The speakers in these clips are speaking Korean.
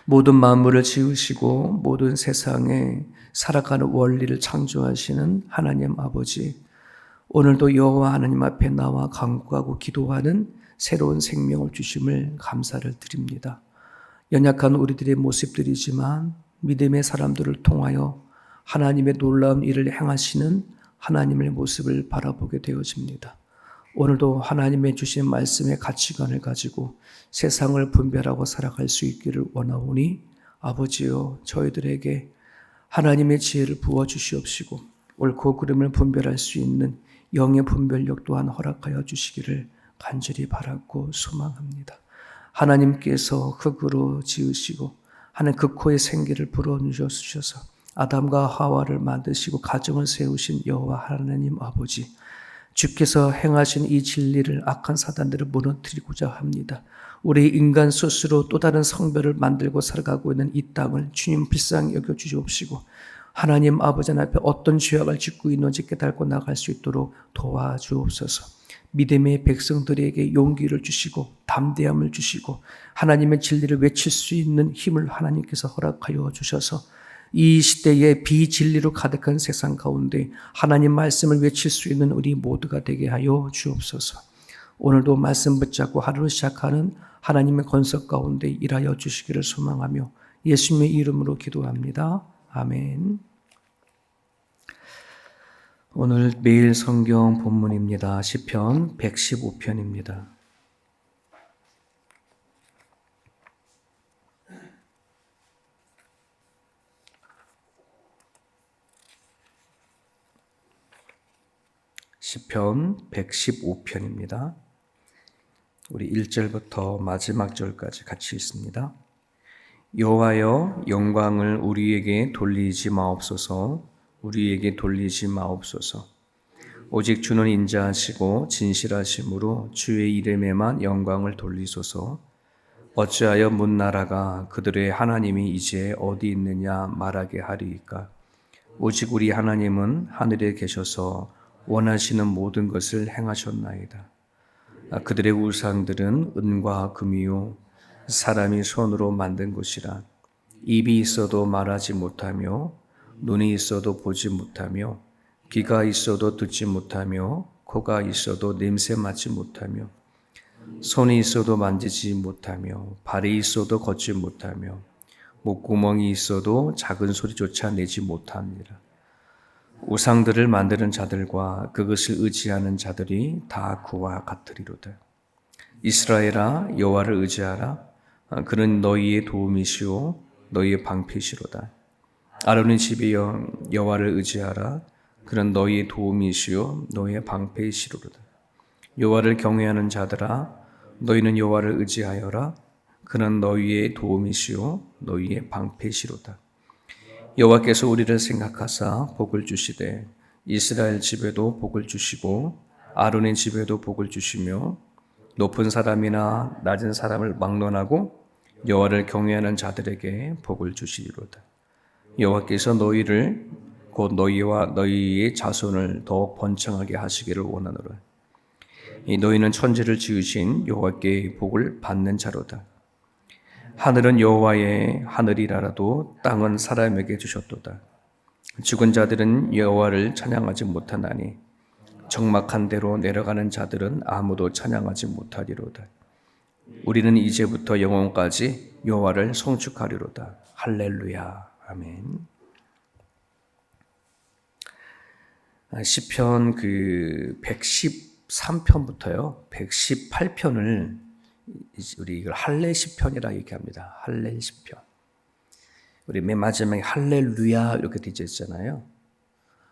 모든 만물을 지으시고 모든 세상에 살아가는 원리를 창조하시는 하나님 아버지, 오늘도 여호와 하나님 앞에 나와 간구하고 기도하는 새로운 생명을 주심을 감사를 드립니다. 연약한 우리들의 모습들이지만 믿음의 사람들을 통하여 하나님의 놀라운 일을 행하시는 하나님의 모습을 바라보게 되어집니다. 오늘도 하나님의 주신 말씀의 가치관을 가지고 세상을 분별하고 살아갈 수 있기를 원하오니 아버지여, 저희들에게 하나님의 지혜를 부어주시옵시고 옳고 그름을 분별할 수 있는 영의 분별력 또한 허락하여 주시기를 간절히 바라고 소망합니다. 하나님께서 흙으로 지으시고 하나님 그 코에 생기를 불어넣으셔서 아담과 하와를 만드시고 가정을 세우신 여호와 하나님 아버지, 주께서 행하신 이 진리를 악한 사단들을 무너뜨리고자 합니다. 우리 인간 스스로 또 다른 성별을 만들고 살아가고 있는 이 땅을 주님 불쌍히 여겨주시옵시고 하나님 아버지 앞에 어떤 죄악을 짓고 있는지 깨닫고 나갈 수 있도록 도와주옵소서. 믿음의 백성들에게 용기를 주시고 담대함을 주시고 하나님의 진리를 외칠 수 있는 힘을 하나님께서 허락하여 주셔서 이 시대에 비진리로 가득한 세상 가운데 하나님 말씀을 외칠 수 있는 우리 모두가 되게 하여 주옵소서. 오늘도 말씀 붙잡고 하루를 시작하는 하나님의 건설 가운데 일하여 주시기를 소망하며 예수님의 이름으로 기도합니다. 아멘. 오늘 매일 성경 본문입니다. 시편 115편입니다. 시편 115편입니다. 우리 1절부터 마지막 절까지 같이 읽습니다. 여호와여, 영광을 우리에게 돌리지 마옵소서. 우리에게 돌리지 마옵소서. 오직 주는 인자하시고 진실하심으로 주의 이름에만 영광을 돌리소서. 어찌하여 문나라가 그들의 하나님이 이제 어디 있느냐 말하게 하리이까. 오직 우리 하나님은 하늘에 계셔서 원하시는 모든 것을 행하셨나이다. 그들의 우상들은 은과 금이요 사람이 손으로 만든 것이라. 입이 있어도 말하지 못하며 눈이 있어도 보지 못하며 귀가 있어도 듣지 못하며 코가 있어도 냄새 맡지 못하며 손이 있어도 만지지 못하며 발이 있어도 걷지 못하며 목구멍이 있어도 작은 소리조차 내지 못합니다. 우상들을 만드는 자들과 그것을 의지하는 자들이 다 그와 같으리로다. 이스라엘아, 여호와를 의지하라. 그는 너희의 도움이시오 너희의 방패시로다. 아론의 집이여, 여호와를 의지하라. 그는 너희의 도움이시오 너희의 방패시로다. 여호와를 경외하는 자들아, 너희는 여호와를 의지하여라. 그는 너희의 도움이시오 너희의 방패시로다. 여호와께서 우리를 생각하사 복을 주시되 이스라엘 집에도 복을 주시고 아론의 집에도 복을 주시며 높은 사람이나 낮은 사람을 막론하고 여호와를 경외하는 자들에게 복을 주시리로다. 여호와께서 너희를 곧 너희와 너희의 자손을 더욱 번창하게 하시기를 원하노라. 이 너희는 천지를 지으신 여호와께 복을 받는 자로다. 하늘은 여호와의 하늘이라도 땅은 사람에게 주셨도다. 죽은 자들은 여호와를 찬양하지 못하나니 적막한 데로 내려가는 자들은 아무도 찬양하지 못하리로다. 우리는 이제부터 영원까지 여호와를 송축하리로다. 할렐루야. 아멘. 시편 113편부터요 118편을 우리 이걸 할례 시편이라 얘기합니다. 할례 시편. 우리 맨 마지막에 할렐루야 이렇게 되어 있잖아요.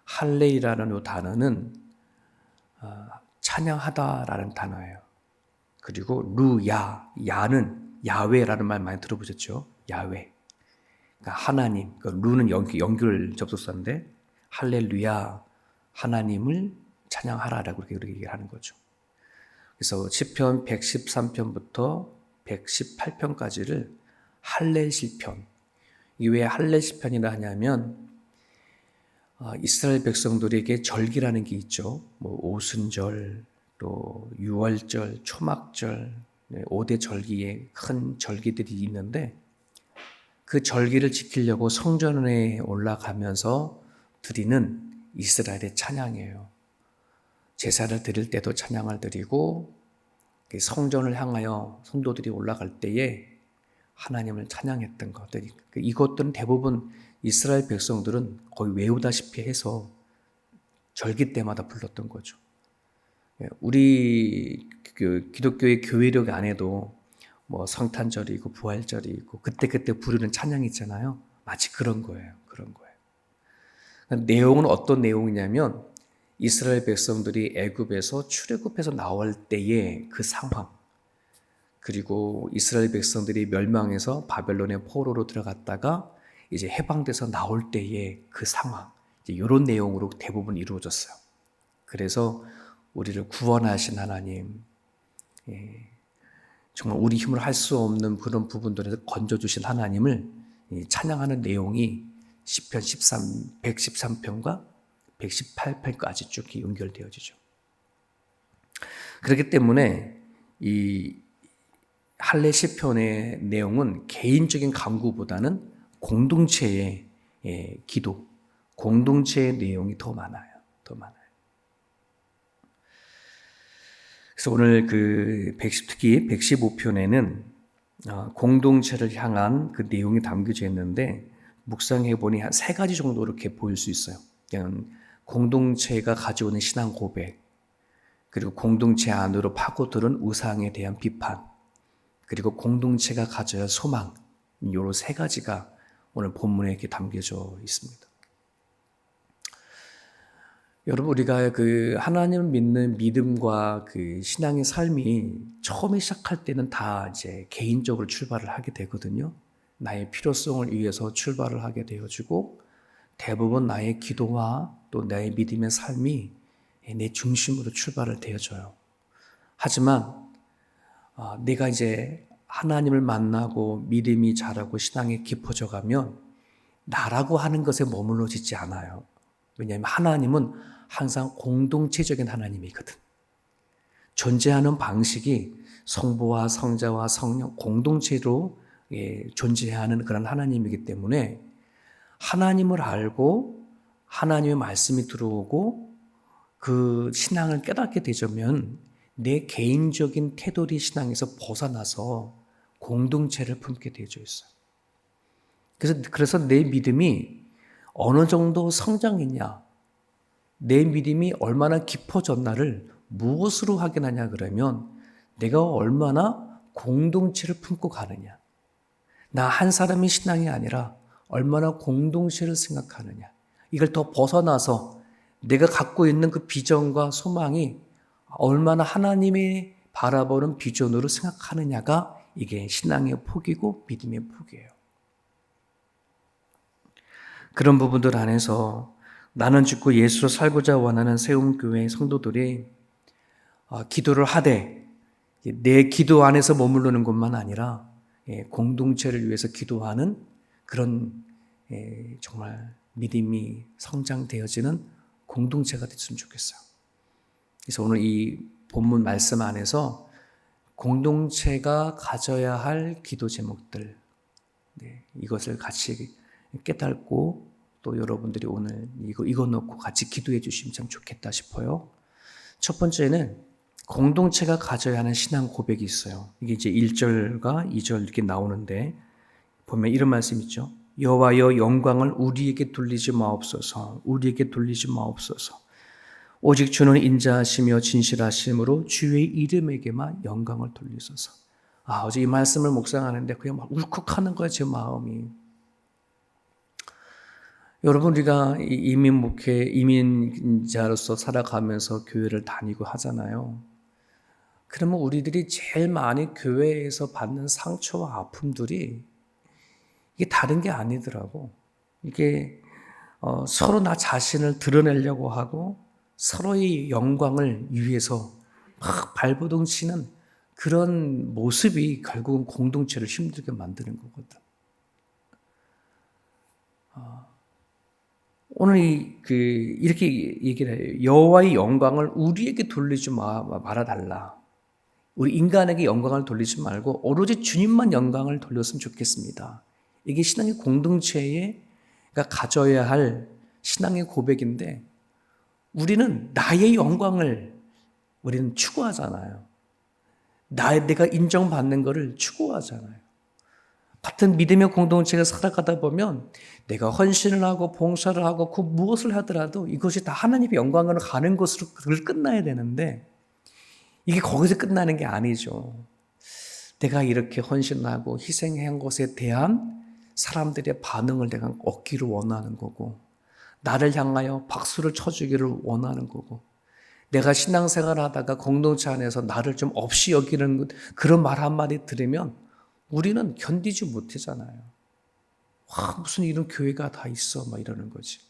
할례라는 이 단어는 찬양하다라는 단어예요. 그리고 루야, 야는 야훼라는 말 많이 들어보셨죠? 야훼. 그러니까 하나님. 그러니까 루는 연결 접속사인데 할렐루야, 하나님을 찬양하라라고 그렇게 얘기를 하는 거죠. 그래서 시편 113편부터 118편까지를 할례 시편. 이게 왜 할례 시편이라 하냐면 이스라엘 백성들에게 절기라는 게 있죠. 뭐 오순절, 또 유월절, 초막절, 5대 절기에 큰 절기들이 있는데 그 절기를 지키려고 성전에 올라가면서 드리는 이스라엘의 찬양이에요. 제사를 드릴 때도 찬양을 드리고 성전을 향하여 성도들이 올라갈 때에 하나님을 찬양했던 것들이, 이것들은 대부분 이스라엘 백성들은 거의 외우다시피 해서 절기 때마다 불렀던 거죠. 우리 기독교의 교회력 안에도 뭐 성탄절이 있고 부활절이 있고 그때 부르는 찬양이 있잖아요. 마치 그런 거예요. 내용은 어떤 내용이냐면 이스라엘 백성들이 애굽에서 출애굽해서 나올 때의 그 상황, 그리고 이스라엘 백성들이 멸망해서 바벨론의 포로로 들어갔다가 이제 해방돼서 나올 때의 그 상황, 이런 내용으로 대부분 이루어졌어요. 그래서 우리를 구원하신 하나님, 정말 우리 힘으로 할 수 없는 그런 부분들에서 건져주신 하나님을 찬양하는 내용이 시편 113편과 118편까지 쭉 연결되어지죠. 그렇기 때문에 이 할례 시편의 내용은 개인적인 간구보다는 공동체의 기도, 공동체의 내용이 더 많아요. 그래서 오늘 특히 115편에는 공동체를 향한 그 내용이 담겨져 있는데, 묵상해 보니 한 3가지 정도 이렇게 보일 수 있어요. 공동체가 가져오는 신앙 고백, 그리고 공동체 안으로 파고들은 우상에 대한 비판, 그리고 공동체가 가져야 할 소망, 이 3가지가 오늘 본문에 이렇게 담겨져 있습니다. 여러분, 우리가 하나님을 믿는 믿음과 신앙의 삶이 처음에 시작할 때는 다 이제 개인적으로 출발을 하게 되거든요. 나의 필요성을 위해서 출발을 하게 되어지고, 대부분 나의 기도와 또 나의 믿음의 삶이 내 중심으로 출발을 되어져요. 하지만 내가 이제 하나님을 만나고 믿음이 자라고 신앙이 깊어져 가면 나라고 하는 것에 머물러지지 않아요. 왜냐하면 하나님은 항상 공동체적인 하나님이거든. 존재하는 방식이 성부와 성자와 성령 공동체로 존재하는 그런 하나님이기 때문에 하나님을 알고 하나님의 말씀이 들어오고 그 신앙을 깨닫게 되자면 내 개인적인 테두리 신앙에서 벗어나서 공동체를 품게 되어져 있어요. 그래서 내 믿음이 어느 정도 성장했냐, 내 믿음이 얼마나 깊어졌나를 무엇으로 확인하냐 그러면 내가 얼마나 공동체를 품고 가느냐, 나 한 사람의 신앙이 아니라 얼마나 공동체를 생각하느냐, 이걸 더 벗어나서 내가 갖고 있는 그 비전과 소망이 얼마나 하나님이 바라보는 비전으로 생각하느냐가 이게 신앙의 폭이고 믿음의 폭이에요. 그런 부분들 안에서 나는 죽고 예수로 살고자 원하는 세움교회 성도들이 기도를 하되 내 기도 안에서 머무르는 것만 아니라 공동체를 위해서 기도하는 그런 정말 믿음이 성장되어지는 공동체가 됐으면 좋겠어요. 그래서 오늘 이 본문 말씀 안에서 공동체가 가져야 할 기도 제목들, 이것을 같이 깨닫고 또 여러분들이 오늘 이거 놓고 같이 기도해 주시면 참 좋겠다 싶어요. 첫 번째는 공동체가 가져야 하는 신앙 고백이 있어요. 이게 이제 1절과 2절 이렇게 나오는데 보면 이런 말씀 있죠. 여호와여 영광을 우리에게 돌리지 마옵소서. 우리에게 돌리지 마옵소서. 오직 주는 인자하시며 진실하심으로 주의 이름에게만 영광을 돌리소서. 어제 이 말씀을 묵상하는데 그냥 막 울컥하는 거예요, 제 마음이. 여러분, 우리가 이민자로서 살아가면서 교회를 다니고 하잖아요. 그러면 우리들이 제일 많이 교회에서 받는 상처와 아픔들이 이게 다른 게 아니더라고. 이게 서로 나 자신을 드러내려고 하고 서로의 영광을 위해서 막 발버둥 치는 그런 모습이 결국은 공동체를 힘들게 만드는 거거든. 오늘 이렇게 얘기를 해요. 여호와의 영광을 우리에게 돌리지 말아달라. 우리 인간에게 영광을 돌리지 말고 오로지 주님만 영광을 돌렸으면 좋겠습니다. 이게 신앙의 공동체가 가져야 할 신앙의 고백인데 우리는 나의 영광을 우리는 추구하잖아요. 내가 인정받는 것을 추구하잖아요. 같은 믿음의 공동체가 살아가다 보면 내가 헌신을 하고 봉사를 하고 그 무엇을 하더라도 이것이 다 하나님의 영광으로 가는 것으로 끝나야 되는데 이게 거기서 끝나는 게 아니죠. 내가 이렇게 헌신하고 희생한 것에 대한 사람들의 반응을 내가 얻기를 원하는 거고 나를 향하여 박수를 쳐주기를 원하는 거고 내가 신앙생활을 하다가 공동체 안에서 나를 좀 없이 여기는 그런 말 한마디 들으면 우리는 견디지 못하잖아요. 와, 무슨 이런 교회가 다 있어 막 이러는 거지.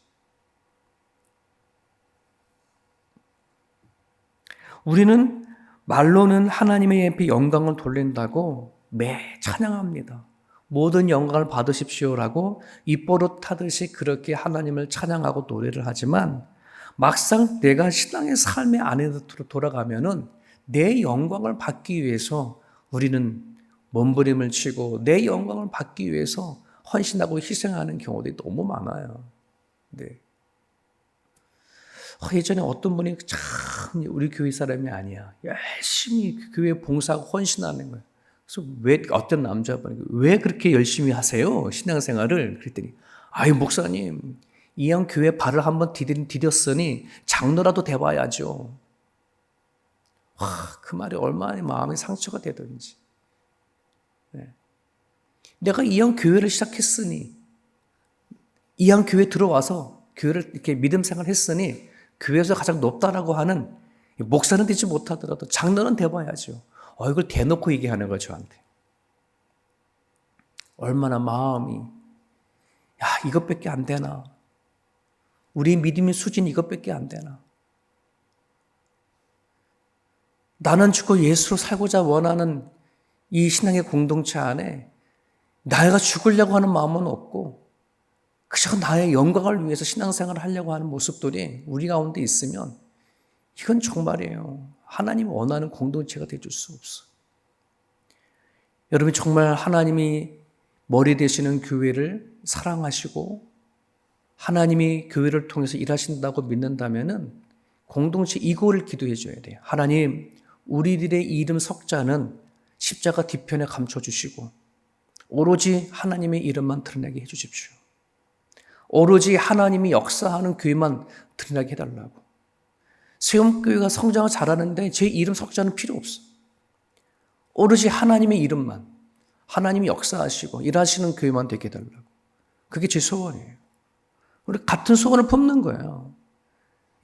우리는 말로는 하나님의 앞에 영광을 돌린다고 매 찬양합니다. 모든 영광을 받으십시오라고 입버릇 타듯이 그렇게 하나님을 찬양하고 노래를 하지만 막상 내가 신앙의 삶의 안에서 돌아가면은 내 영광을 받기 위해서 우리는 몸부림을 치고 내 영광을 받기 위해서 헌신하고 희생하는 경우들이 너무 많아요. 네. 예전에 어떤 분이 참 우리 교회 사람이 아니야. 열심히 교회 봉사하고 헌신하는 거예요. 그래서 왜 어떤 남자분이 왜 그렇게 열심히 하세요? 신앙생활을 그랬더니 아유 목사님 이왕 교회 발을 한번 디뎠으니 장로라도 돼봐야죠. 와, 그 말이 얼마나 마음에 상처가 되든지. 네. 내가 이왕 교회를 시작했으니 이왕 교회 들어와서 교회를 이렇게 믿음 생활 했으니 교회에서 가장 높다라고 하는 목사는 되지 못하더라도 장로는 돼봐야죠. 이걸 대놓고 얘기하는 거예요, 저한테. 얼마나 마음이, 야, 이것밖에 안 되나? 우리 믿음의 수준 이것밖에 안 되나? 나는 죽고 예수로 살고자 원하는 이 신앙의 공동체 안에 내가 죽으려고 하는 마음은 없고 그저 나의 영광을 위해서 신앙생활을 하려고 하는 모습들이 우리 가운데 있으면 이건 정말이에요. 하나님이 원하는 공동체가 되어줄 수 없어. 여러분 정말 하나님이 머리 되시는 교회를 사랑하시고 하나님이 교회를 통해서 일하신다고 믿는다면은 공동체 이거를 기도해 줘야 돼요. 하나님, 우리들의 이름 석자는 십자가 뒤편에 감춰주시고 오로지 하나님의 이름만 드러나게 해주십시오. 오로지 하나님이 역사하는 교회만 드러나게 해달라고. 세움교회가 성장을 잘하는데 제 이름 석자는 필요 없어. 오로지 하나님의 이름만, 하나님이 역사하시고 일하시는 교회만 되게 해달라고. 그게 제 소원이에요. 우리 같은 소원을 품는 거예요.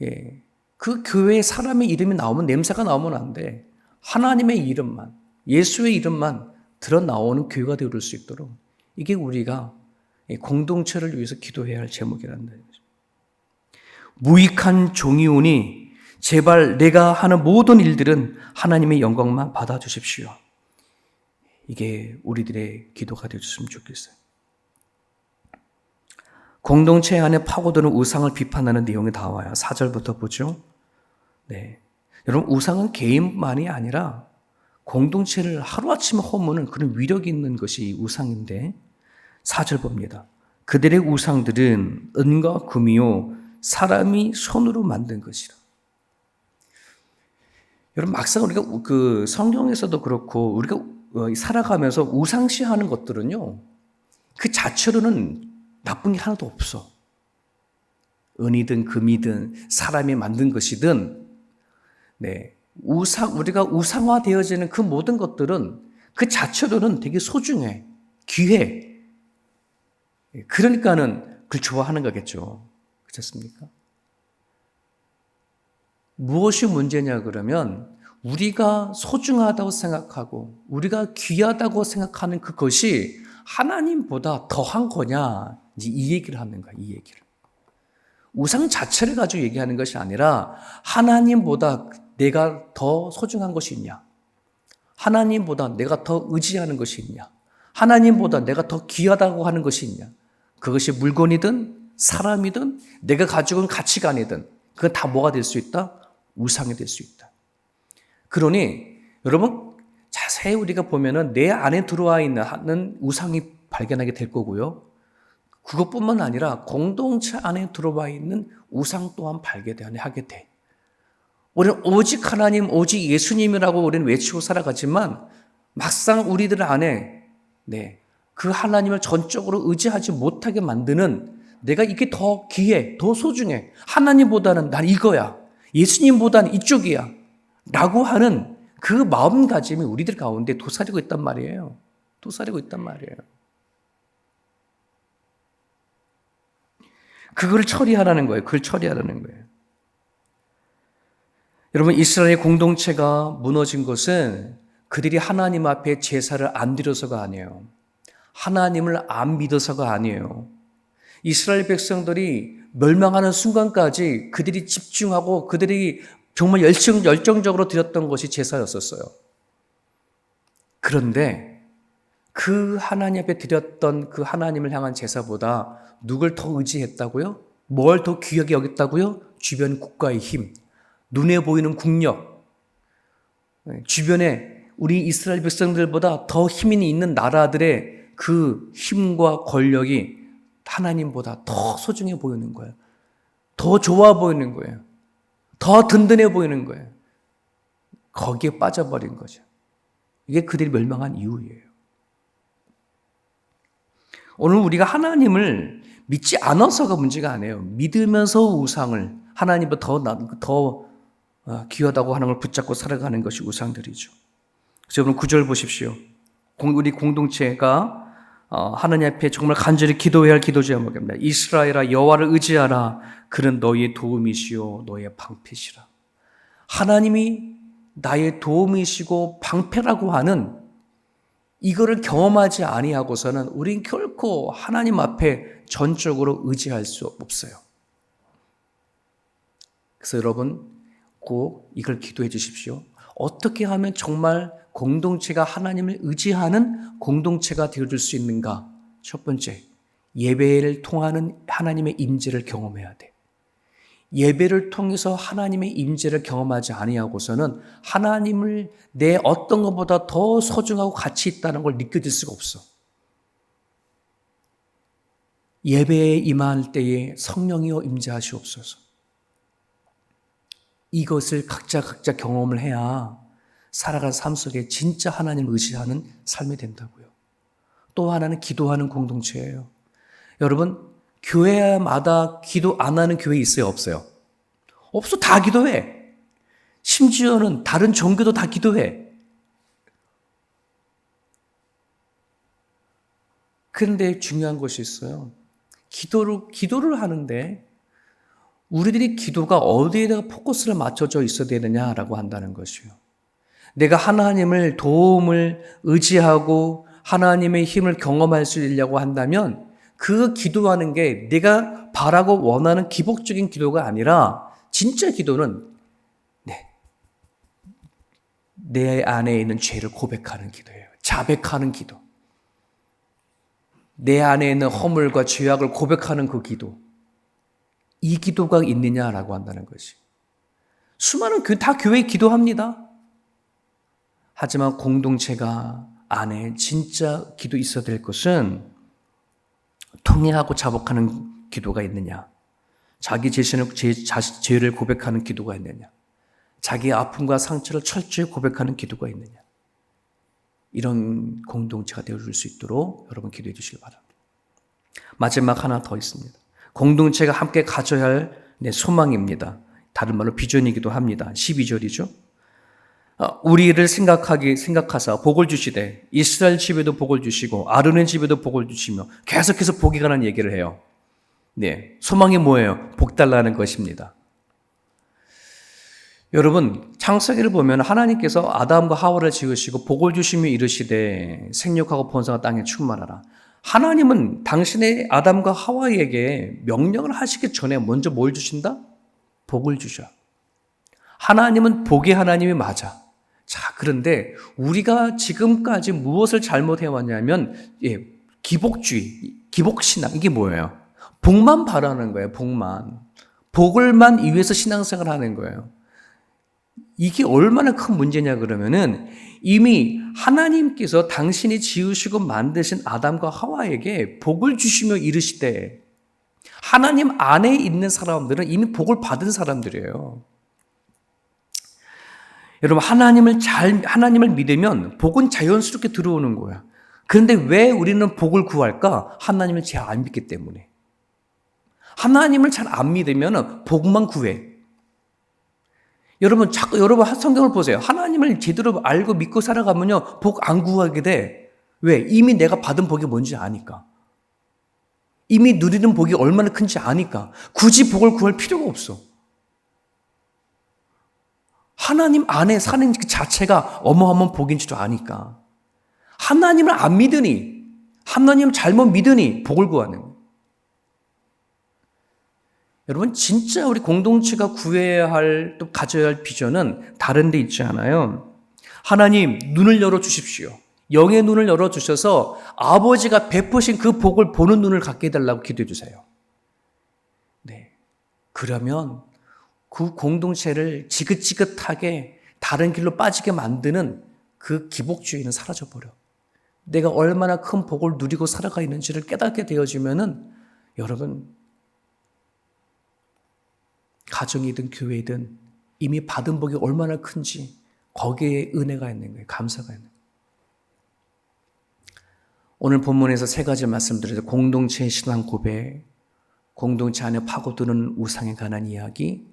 예. 그 교회에 사람의 이름이 나오면 냄새가 나오면 안 돼. 하나님의 이름만, 예수의 이름만 드러나오는 교회가 되어줄 수 있도록 이게 우리가 공동체를 위해서 기도해야 할 제목이라는 거죠. 무익한 종이오니 제발 내가 하는 모든 일들은 하나님의 영광만 받아주십시오. 이게 우리들의 기도가 되어줬으면 좋겠어요. 공동체 안에 파고드는 우상을 비판하는 내용이 나와요. 4절부터 보죠. 네. 여러분 우상은 개인만이 아니라 공동체를 하루아침에 허무는 그런 위력이 있는 것이 우상인데 4절 봅니다. 그들의 우상들은 은과 금이요 사람이 손으로 만든 것이라. 여러분 막상 우리가 그 성경에서도 그렇고 우리가 살아가면서 우상시하는 것들은요 그 자체로는 나쁜 게 하나도 없어. 은이든 금이든 사람이 만든 것이든 네 우리가 우상화되어지는 그 모든 것들은 그 자체로는 되게 소중해, 귀해. 그러니까는 그걸 좋아하는 거겠죠. 그렇지 않습니까? 무엇이 문제냐 그러면 우리가 소중하다고 생각하고 우리가 귀하다고 생각하는 그것이 하나님보다 더한 거냐 이제 이 얘기를 하는 거야. 이 얘기를. 우상 자체를 가지고 얘기하는 것이 아니라 하나님보다 내가 더 소중한 것이 있냐? 하나님보다 내가 더 의지하는 것이 있냐? 하나님보다 내가 더 귀하다고 하는 것이 있냐? 그것이 물건이든 사람이든 내가 가지고 있는 가치관이든 그건 다 뭐가 될 수 있다? 우상이 될 수 있다. 그러니 여러분 자세히 우리가 보면은 내 안에 들어와 있는 우상이 발견하게 될 거고요. 그것뿐만 아니라 공동체 안에 들어와 있는 우상 또한 발견하게 돼. 우리는 오직 하나님, 오직 예수님이라고 우리는 외치고 살아가지만 막상 우리들 안에 그 하나님을 전적으로 의지하지 못하게 만드는 내가 이게 더 귀해, 더 소중해. 하나님보다는 난 이거야. 예수님보다는 이쪽이야. 라고 하는 그 마음가짐이 우리들 가운데 도사리고 있단 말이에요. 도사리고 있단 말이에요. 그걸 처리하라는 거예요. 그걸 처리하라는 거예요. 여러분, 이스라엘 공동체가 무너진 것은 그들이 하나님 앞에 제사를 안 드려서가 아니에요. 하나님을 안 믿어서가 아니에요. 이스라엘 백성들이 멸망하는 순간까지 그들이 집중하고 그들이 정말 열정적으로 드렸던 것이 제사였었어요. 그런데 그 하나님 앞에 드렸던 그 하나님을 향한 제사보다 누굴 더 의지했다고요? 뭘 더 귀하게 여겼다고요? 주변 국가의 힘, 눈에 보이는 국력, 주변에 우리 이스라엘 백성들보다 더 힘이 있는 나라들의 그 힘과 권력이 하나님보다 더 소중해 보이는 거예요. 더 좋아 보이는 거예요. 더 든든해 보이는 거예요. 거기에 빠져버린 거죠. 이게 그들이 멸망한 이유예요. 오늘 우리가 하나님을 믿지 않아서가 문제가 아니에요. 믿으면서 우상을 하나님보다 더 귀하다고 하는 걸 붙잡고 살아가는 것이 우상들이죠. 그래서 여러분 9절 보십시오. 우리 공동체가 하나님 앞에 정말 간절히 기도해야 할 기도 제목입니다. 이스라엘아 여호와를 의지하라. 그는 너희의 도움이시요 너희의 방패시라. 하나님이 나의 도움이시고 방패라고 하는 이거를 경험하지 아니하고서는 우린 결코 하나님 앞에 전적으로 의지할 수 없어요. 그래서 여러분 꼭 이걸 기도해 주십시오. 어떻게 하면 정말 공동체가 하나님을 의지하는 공동체가 되어줄 수 있는가? 첫 번째, 예배를 통하는 하나님의 임재를 경험해야 돼. 예배를 통해서 하나님의 임재를 경험하지 아니하고서는 하나님을 내 어떤 것보다 더 소중하고 가치 있다는 걸 느껴질 수가 없어. 예배에 임할 때에 성령이여 임재하시옵소서. 이것을 각자 경험을 해야 살아간 삶 속에 진짜 하나님을 의지하는 삶이 된다고요. 또 하나는 기도하는 공동체예요. 여러분, 교회마다 기도 안 하는 교회 있어요? 없어요? 없어. 다 기도해. 심지어는 다른 종교도 다 기도해. 그런데 중요한 것이 있어요. 기도를 하는데 우리들이 기도가 어디에다가 포커스를 맞춰져 있어야 되느냐라고 한다는 것이요. 내가 하나님을 도움을 의지하고 하나님의 힘을 경험할 수 있려고 한다면 그 기도하는 게 내가 바라고 원하는 기복적인 기도가 아니라 진짜 기도는 내 안에 있는 죄를 고백하는 기도예요. 자백하는 기도. 내 안에 있는 허물과 죄악을 고백하는 그 기도. 이 기도가 있느냐라고 한다는 것이. 수많은 다 교회 기도합니다. 하지만 공동체가 안에 진짜 기도 있어야 될 것은 통회하고 자복하는 기도가 있느냐, 자기 죄를 고백하는 기도가 있느냐, 자기의 아픔과 상처를 철저히 고백하는 기도가 있느냐, 이런 공동체가 되어줄 수 있도록 여러분 기도해 주시기 바랍니다. 마지막 하나 더 있습니다. 공동체가 함께 가져야 할 소망입니다. 다른 말로 비전이기도 합니다. 12절이죠. 우리를 생각하사 복을 주시되 이스라엘 집에도 복을 주시고 아론의 집에도 복을 주시며 계속해서 복에 관한 얘기를 해요. 소망이 뭐예요? 복 달라는 것입니다. 여러분, 창세기를 보면 하나님께서 아담과 하와를 지으시고 복을 주시며 이르시되 생육하고 번성하 땅에 충만하라. 하나님은 당신의 아담과 하와에게 명령을 하시기 전에 먼저 뭘 주신다? 복을 주셔. 하나님은 복의 하나님이 맞아. 자, 그런데 우리가 지금까지 무엇을 잘못해왔냐면 기복주의, 기복신앙, 이게 뭐예요? 복만 바라는 거예요. 복만. 복을만 위해서 신앙생활을 하는 거예요. 이게 얼마나 큰 문제냐 그러면은 이미 하나님께서 당신이 지으시고 만드신 아담과 하와에게 복을 주시며 이르시되 하나님 안에 있는 사람들은 이미 복을 받은 사람들이에요. 여러분, 하나님을 믿으면 복은 자연스럽게 들어오는 거야. 그런데 왜 우리는 복을 구할까? 하나님을 잘 안 믿기 때문에. 하나님을 잘 안 믿으면 복만 구해. 여러분, 성경을 보세요. 하나님을 제대로 알고 믿고 살아가면요, 복 안 구하게 돼. 왜? 이미 내가 받은 복이 뭔지 아니까. 이미 누리는 복이 얼마나 큰지 아니까. 굳이 복을 구할 필요가 없어. 하나님 안에 사는 그 자체가 어마어마한 복인 줄 아니까. 하나님을 안 믿으니, 하나님을 잘못 믿으니 복을 구하는 거예요. 여러분, 진짜 우리 공동체가 구해야 할, 또 가져야 할 비전은 다른 데 있지 않아요? 하나님, 눈을 열어주십시오. 영의 눈을 열어주셔서 아버지가 베푸신 그 복을 보는 눈을 갖게 해달라고 기도해 주세요. 네. 그러면 그 공동체를 지긋지긋하게 다른 길로 빠지게 만드는 그 기복주의는 사라져버려. 내가 얼마나 큰 복을 누리고 살아가 있는지를 깨닫게 되어지면은 여러분, 가정이든 교회든 이미 받은 복이 얼마나 큰지 거기에 은혜가 있는 거예요. 감사가 있는 거예요. 오늘 본문에서 세 가지 말씀드려서 공동체의 신앙 고백, 공동체 안에 파고드는 우상에 관한 이야기,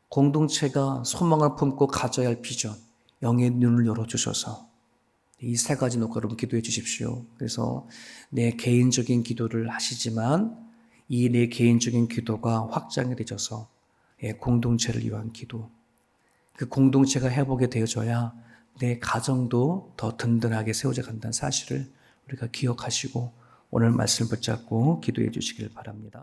공동체가 소망을 품고 가져야 할 비전, 영의 눈을 열어주셔서 이 세 가지 놓고 여러분 기도해 주십시오. 그래서 내 개인적인 기도를 하시지만 이 내 개인적인 기도가 확장이 되어서 공동체를 위한 기도, 그 공동체가 회복이 되어져야 내 가정도 더 든든하게 세워져 간다는 사실을 우리가 기억하시고 오늘 말씀을 붙잡고 기도해 주시길 바랍니다.